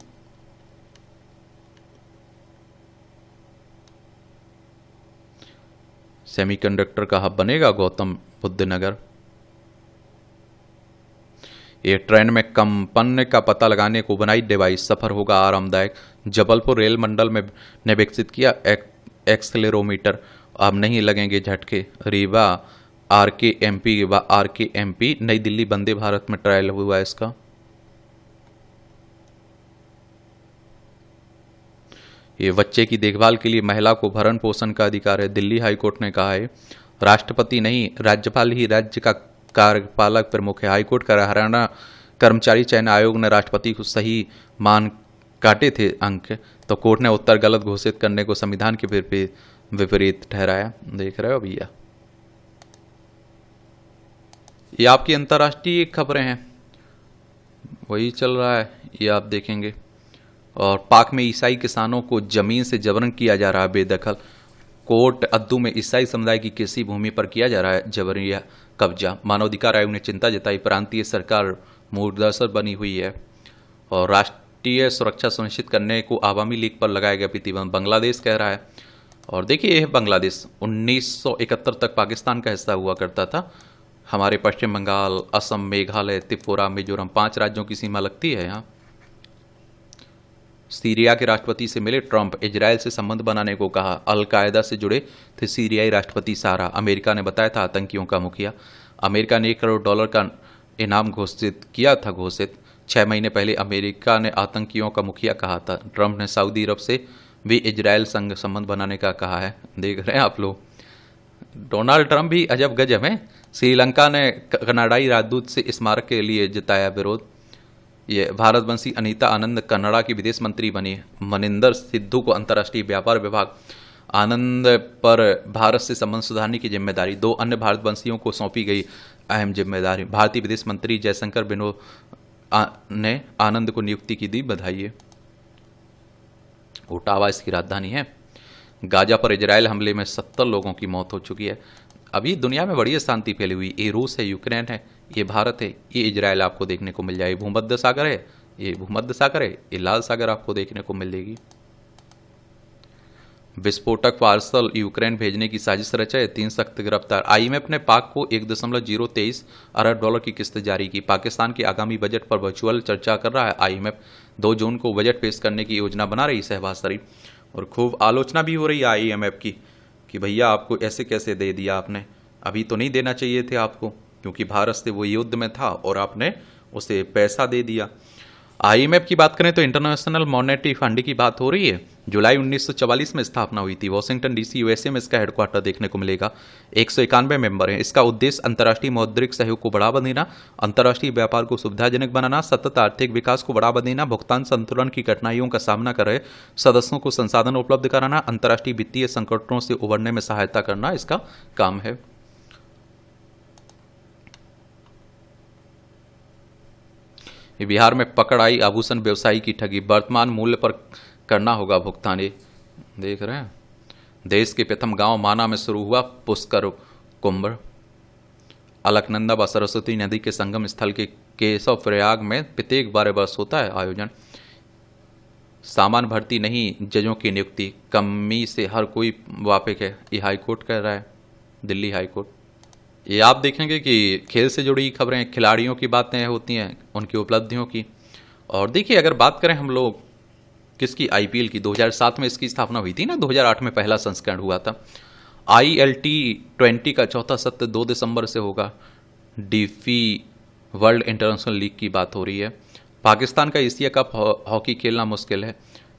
सेमीकंडक्टर का हब बनेगा गौतम बुद्ध नगर। ये ट्रेन में कंपन का पता लगाने को बनाई डिवाइस, सफर होगा आरामदायक। जबलपुर रेल मंडल में ने विकसित किया एक्सेलेरोमीटर, अब नहीं लगेंगे झटके। रीवा आरकेएमपी नई दिल्ली वंदे भारत में ट्रायल हुआ इसका। ये बच्चे की देखभाल के लिए महिला को भरण पोषण का अधिकार है, दिल्ली हाईकोर्ट ने कहा है। राष्ट्रपति नहीं, राज्यपाल ही राज्य का कार्यपालक प्रमुख है। हाईकोर्ट का हरियाणा कर्मचारी चयन आयोग ने राष्ट्रपति को सही मान काटे थे अंक, तो कोर्ट ने उत्तर गलत घोषित करने को संविधान के विपरीत ठहराया। देख रहे हो भैया, ये आपकी अंतर्राष्ट्रीय खबरें हैं, वही चल रहा है, ये आप देखेंगे। और पाक में ईसाई किसानों को जमीन से जबरन किया जा रहा है बेदखल। कोट अद्दू में ईसाई समुदाय की कृषि भूमि पर किया जा रहा है जबरन कब्जा। मानवाधिकार आयोग ने चिंता जताई, प्रांतीय सरकार मूर्दर्शक बनी हुई है। और राष्ट्रीय सुरक्षा सुनिश्चित करने को आवामी लीग पर लगाया गया प्रतिबंध, बांग्लादेश कह रहा है। और देखिए, यह बांग्लादेश 1971 तक पाकिस्तान का हिस्सा हुआ करता था। हमारे पश्चिम बंगाल, असम, मेघालय, त्रिपुरा, मिजोरम 5 राज्यों की सीमा लगती है यहाँ। सीरिया के राष्ट्रपति से मिले ट्रंप, इजरायल से संबंध बनाने को कहा। अल-कायदा से जुड़े थे सीरियाई राष्ट्रपति सारा, अमेरिका ने बताया था आतंकियों का मुखिया। अमेरिका ने $1 करोड़ का इनाम घोषित किया था। 6 महीने पहले अमेरिका ने आतंकियों का मुखिया कहा था। ट्रंप ने सऊदी अरब से भी इजरायल संग संबंध बनाने का कहा है। देख रहे हैं आप लोग, डोनाल्ड ट्रंप भी अजब गजब है। श्रीलंका ने कनाडाई राजदूत से स्मारक के लिए जताया विरोध। ये भारतवंशी अनीता आनंद कनाडा की विदेश मंत्री बनी। मनिंदर सिद्धू को अंतर्राष्ट्रीय व्यापार विभाग, आनंद पर भारत से संबंध सुधारने की जिम्मेदारी। 2 अन्य भारतवंशियों को सौंपी गई अहम जिम्मेदारी। भारतीय विदेश मंत्री जयशंकर बिनोद ने आनंद को नियुक्ति की दी बधाई है। ओटावा इसकी राजधानी है। गाजा पर इजरायल हमले में 70 लोगों की मौत हो चुकी है। अभी दुनिया में बड़ी शांति फैली हुई। ये रूस है, यूक्रेन है, ये भारत है, ये इजरायल आपको देखने को मिल जाएगी। भूमध्य सागर है, ये भूमध्य सागर है, ये लाल सागर आपको देखने को मिलेगी। विस्फोटक पार्सल यूक्रेन भेजने की साजिश रचाए, 3 सख्त गिरफ्तार। आईएमएफ ने पाक को $1.023 अरब की किस्त जारी की। पाकिस्तान के आगामी बजट पर वर्चुअल चर्चा कर रहा है आईएमएफ। 2 जून को बजट पेश करने की योजना बना रही शहबाज शरीफ। और खूब आलोचना भी हो रही है आईएमएफ की कि भैया आपको ऐसे कैसे दे दिया आपने, अभी तो नहीं देना चाहिए थे आपको, क्योंकि भारत से वो युद्ध में था और आपने उसे पैसा दे दिया। आईएमएफ की बात करें तो इंटरनेशनल मॉनेटरी फंड की बात हो रही है। जुलाई 1944 में स्थापना हुई थी। वॉशिंगटन डीसी यूएसए में इसका हेडक्वार्टर देखने को मिलेगा। 191 मेंबर हैं। इसका उद्देश्य अंतर्राष्ट्रीय मौद्रिक सहयोग को बढ़ावा देना, अंतर्राष्ट्रीय व्यापार को सुविधाजनक बनाना, सतत आर्थिक विकास को बढ़ावा देना, भुगतान संतुलन की कठिनाइयों का सामना कर रहे सदस्यों को संसाधन उपलब्ध कराना, अंतर्राष्ट्रीय वित्तीय संकटों से उबरने में सहायता करना इसका काम है। बिहार में पकड़ आई आभूषण व्यवसायी की ठगी, वर्तमान मूल्य पर करना होगा भुगतान। ये देख रहे हैं। देश के प्रथम गांव माना में शुरू हुआ पुष्कर कुंभ। अलकनंदा व सरस्वती नदी के संगम स्थल के केशव प्रयाग में प्रत्येक 12 वर्ष होता है आयोजन। सामान्य भर्ती नहीं, जजों की नियुक्ति, कमी से हर कोई वाकिफ है, ये हाईकोर्ट कह रहा है, दिल्ली हाईकोर्ट। ये आप देखेंगे कि खेल से जुड़ी खबरें, खिलाड़ियों की बातें होती हैं, उनकी उपलब्धियों की। और देखिए, अगर बात करें हम लोग किसकी, आईपीएल की, 2007 में इसकी स्थापना हुई थी ना, 2008 में पहला संस्करण हुआ था। ILT20 का चौथा सत्र 2 दिसंबर से होगा। डीफी वर्ल्ड इंटरनेशनल लीग की बात हो रही है। पाकिस्तान का एशिया कप हॉकी खेलना मुश्किल है।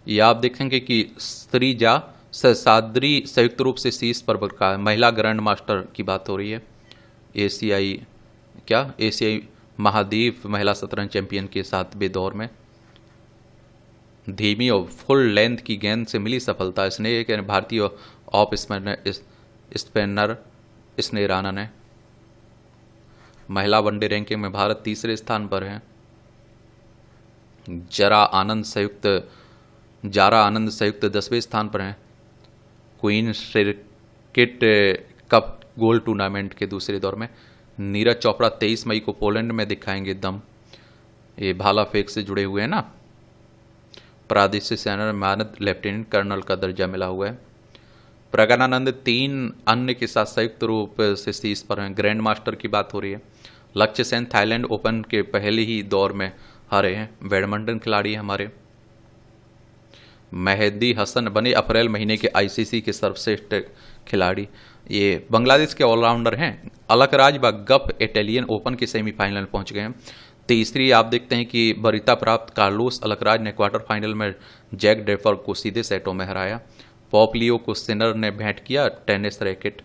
ये आप देखेंगे कि श्रीजा सहसाद्री संयुक्त रूप से शीर्ष पर बरकरार। महिला ग्रैंड मास्टर की बात हो रही है। एशियाई महाद्वीप महिला शतरंज चैंपियन के 7वें दौर में। धीमी और फुल लेंथ की गेंद से मिली सफलता। इसने भारतीय ऑफ स्पिनर स्नेह राणा ने। महिला वनडे रैंकिंग में भारत 3रे स्थान पर है। जारा आनंद संयुक्त 10वें स्थान पर हैं। Queen cricket cup gold tournament के दूसरे दौर में नीरज चोपड़ा 23 मई को पोलैंड में दिखाएंगे दम। ये भाला फेंक से जुड़े हुए हैं ना। प्रादेशिक सेना में मानद लेफ्टिनेंट कर्नल का दर्जा मिला हुआ है। प्रज्ञानंद 3 अन्य के साथ संयुक्त रूप से शीर्ष पर हैं। ग्रैंड मास्टर की बात हो रही है। लक्ष्य सेन थाईलैंड ओपन के पहले ही दौर में हारे हैं। बैडमिंटन खिलाड़ी हैं हमारे। मेहदी हसन बने अप्रैल महीने के आईसीसी के सर्वश्रेष्ठ खिलाड़ी। ये बांग्लादेश के ऑलराउंडर हैं। अलकराज व गफ इटालियन ओपन के सेमीफाइनल पहुंच गए हैं। तीसरी आप देखते हैं कि वरीयता प्राप्त कार्लोस अलकराज ने क्वार्टर फाइनल में जैक ड्रेफर को सीधे सेटों में हराया। पॉप लियो को सिनर ने भेंट किया टेनिस रैकेट।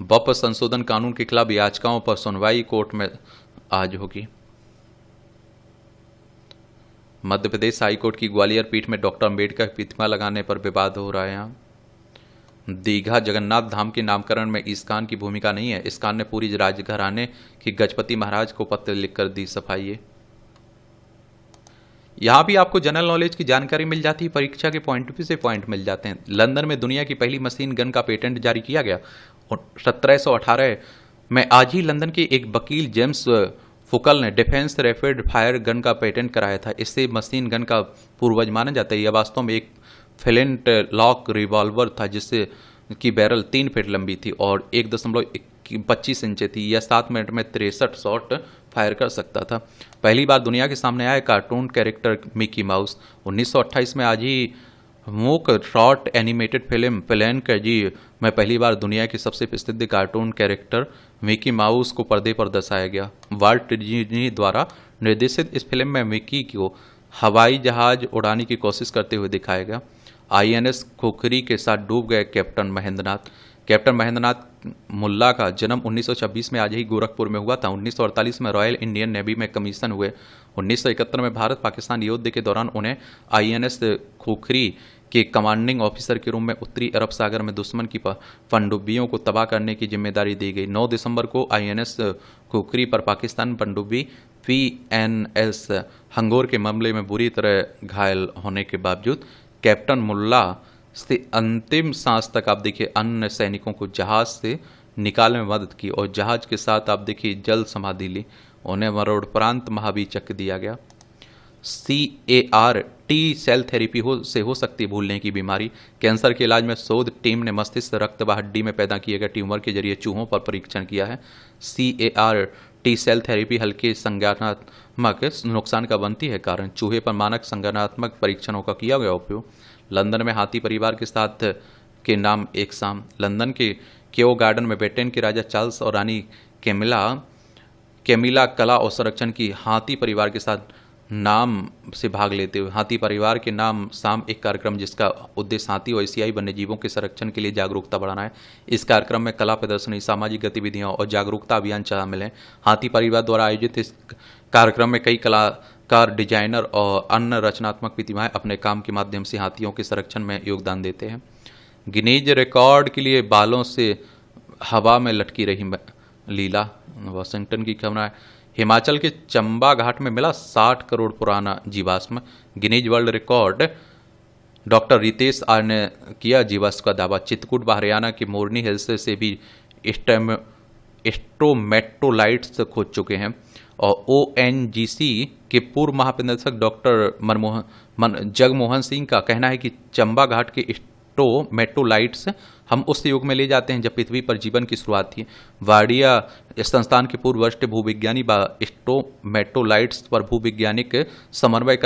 वक्फ संशोधन कानून के खिलाफ याचिकाओं पर सुनवाई कोर्ट में आज होगी। मध्य प्रदेश हाईकोर्ट की ग्वालियर पीठ में डॉक्टर अम्बेडकर की प्रतिमा लगाने पर विवाद हो रहा है। यहाँ दीघा जगन्नाथ धाम के नामकरण में इस्कान की भूमिका नहीं है। इस्कान ने पूरी राजघराने की गजपति महाराज को पत्र लिखकर दी सफाई। यहाँ भी आपको जनरल नॉलेज की जानकारी मिल जाती है। परीक्षा के पॉइंट ऑफ व्यू से पॉइंट मिल जाते हैं। लंदन में दुनिया की पहली मशीन गन का पेटेंट जारी किया गया 1718 में। आज ही लंदन के एक वकील जेम्स फुकल ने डिफेंस रैपिड फायर गन का पेटेंट कराया था। इससे मशीन गन का पूर्वज माना जाता है। यह वास्तव में एक फ्लिंट लॉक रिवॉल्वर था जिससे की बैरल 3 फीट लंबी थी और 1.25 इंच थी। यह 7 मिनट में 63 शॉट फायर कर सकता था। पहली बार दुनिया के सामने आया कार्टून कैरेक्टर मिकी माउस 1928 में। आज ही मूक शॉर्ट एनिमेटेड फिल्म प्लेन जी में पहली बार दुनिया की सबसे प्रसिद्ध कार्टून कैरेक्टर मिकी माउस को पर्दे पर दर्शाया गया। वाल्ट डिज्नी द्वारा निर्देशित इस फिल्म में मिकी को हवाई जहाज उड़ाने की कोशिश करते हुए दिखाया गया। आईएनएस खुखरी के साथ डूब गए कैप्टन महेंद्रनाथ मुल्ला का जन्म 1926 में आज ही गोरखपुर में हुआ था। 1948 में रॉयल इंडियन नेवी में कमीशन हुए। 1971 में भारत पाकिस्तान युद्ध के दौरान उन्हें आईएनएस खुखरी के कमांडिंग ऑफिसर के रूप में उत्तरी अरब सागर में दुश्मन की पनडुब्बियों को तबाह करने की जिम्मेदारी दी गई। 9 दिसंबर को आईएनएस खुखरी पर पाकिस्तान पनडुब्बी पीएनएस हंगोर के मामले में बुरी तरह घायल होने के बावजूद कैप्टन मुल्ला से अंतिम सांस तक आप देखिए अन्य सैनिकों को जहाज से निकालने में मदद की और जहाज के साथ आप देखिए जल समाधि ली। उन्हें मरणोपरांत महावीर चक्र दिया गया। CAR टी सेल थेरेपी हो सकती है भूलने की बीमारी। कैंसर के इलाज में शोध टीम ने मस्तिष्क रक्त व हड्डी में पैदा किए गए ट्यूमर के जरिए चूहों पर परीक्षण किया है। CAR टी सेल थेरेपी हल्के संज्ञानात्मक नुकसान का बनती है कारण चूहे पर मानक संज्ञानात्मक परीक्षणों का किया गया उपयोग। लंदन में हाथी परिवार के साथ के नाम एक शाम। लंदन के केओ गार्डन में ब्रिटेन के राजा चार्ल्स और रानी कैमिला कला और संरक्षण की हाथी परिवार के साथ नाम से भाग लेते हुए हाथी परिवार के नाम शाम एक कार्यक्रम जिसका उद्देश्य हाथी और एशियाई वन्यजीवों के संरक्षण के लिए जागरूकता बढ़ाना है। इस कार्यक्रम में कला प्रदर्शनी, सामाजिक गतिविधियां और जागरूकता अभियान शामिल हैं। हाथी परिवार द्वारा आयोजित इस कार्यक्रम में कई कलाकार, डिजाइनर और अन्य रचनात्मक प्रतिभाएं अपने काम के माध्यम से हाथियों के संरक्षण में योगदान देते हैं। गिनीज रिकॉर्ड के लिए बालों से हवा में लटकी रही लीला। वाशिंगटन की खबर है। हिमाचल के चंबा घाट में मिला 60 करोड़ पुराना जीवाश्म। Guinness world record doctor Ritesh R ने किया जीवाश्म का दावा। चित्रकूट व हरियाणा के मोरनी हिल्स से भी स्ट्रोमेटोलाइट्स खोज चुके हैं। और ONGC के पूर्व महाप्रबंधक डॉक्टर जगमोहन सिंह का कहना है कि चंबा घाट के स्ट्रोमेटोलाइट्स हम उस युग में ले जाते हैं जब पृथ्वी पर जीवन की शुरुआत थी। वाडिया संस्थान के पूर्व वरिष्ठ भूविज्ञानी व स्ट्रोमेटोलाइट्स पर भूविज्ञानिक समन्वय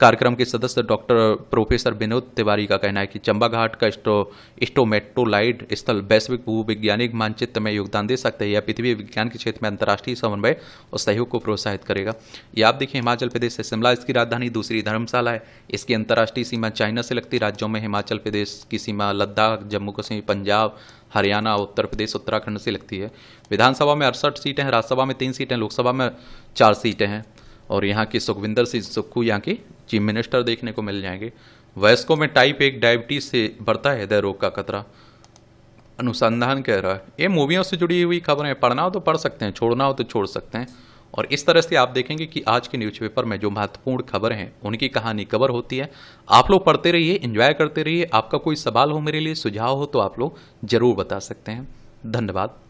कार्यक्रम के सदस्य डॉक्टर प्रोफेसर विनोद तिवारी का कहना है कि चंबा घाट का स्ट्रोमेटोलाइट स्थल वैश्विक भूविज्ञानिक मानचित्र में योगदान दे सकते हैं। यह पृथ्वी विज्ञान के क्षेत्र में अंतर्राष्ट्रीय समन्वय और सहयोग को प्रोत्साहित करेगा। ये आप देखिए हिमाचल प्रदेश से शिमला इसकी राजधानी, दूसरी धर्मशाला है। इसकी अंतर्राष्ट्रीय सीमा चाइना से लगती राज्यों में हिमाचल प्रदेश की सीमा लद्दाख, जम्मू कश्मीर, पंजाब, हरियाणा, उत्तर प्रदेश, उत्तराखंड से लगती है। विधानसभा में 68 सीटें हैं, राज्यसभा में 3 सीटें, लोकसभा में 4 सीटें हैं। और यहाँ की सुखविंदर सिंह सुक्खू यहाँ की चीफ मिनिस्टर देखने को मिल जाएंगे। वयस्कों में टाइप 1 डायबिटीज से बढ़ता है हृदय रोग का खतरा। अनुसंधान कह रहा है, ये मूवियों से जुड़ी हुई खबरें पढ़ना हो तो पढ़ सकते हैं, छोड़ना हो तो छोड़ सकते हैं। और इस तरह से आप देखेंगे कि आज के न्यूज़पेपर में जो महत्वपूर्ण खबर हैं उनकी कहानी कवर होती है। आप लोग पढ़ते रहिए, एंजॉय करते रहिए। आपका कोई सवाल हो मेरे लिए, सुझाव हो तो आप लोग जरूर बता सकते हैं। धन्यवाद।